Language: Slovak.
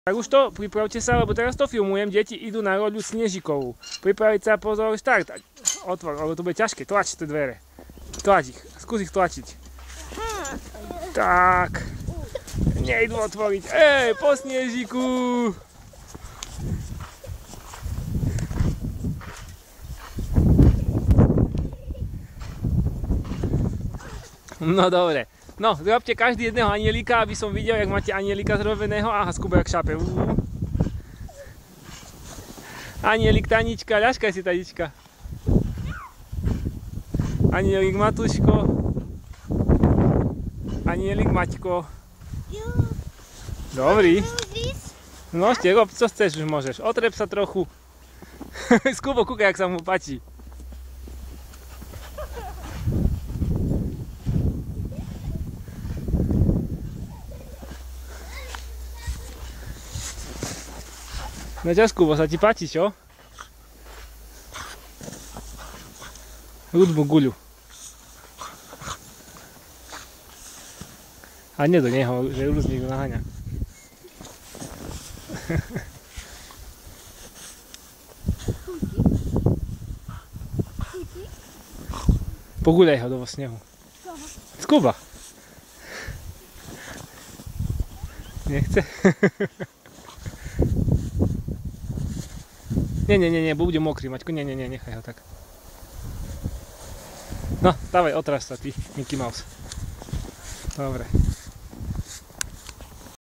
Tak už to, pripravte sa, lebo teraz to filmujem, deti idú na loďu Snežikovú. Pripraviť sa, pozor, štart. Otvor, lebo to bude ťažké, tlač tie dvere. Tlač ich, skús ich tlačiť. Tak. Nejdu otvoriť. Ej, po Snežiku. No dobre. No, zrobte každý jedného anielika, aby som videl, jak máte anielika zrobeného. Aha, Skubo jak šape. Anielik Tanička, ľaškaj si Tanička. Anielik Matuško. Anielik Maťko. Dobrý. No ešte rob, čo chceš, už môžeš. Otrep sa trochu. Skubo, kúkaj, jak sa mu páči. No čo, Skubo, sa ti páči, čo? Hudbu guľu. A nie do neho, že už niekto naháňa. Poguľaj ho do snehu. Skuba. Nechce? Nie, bude mokrý, Maťko, nie, nechaj ho tak. No, dávaj, otráž sa ty, Mickey Mouse. Dobre.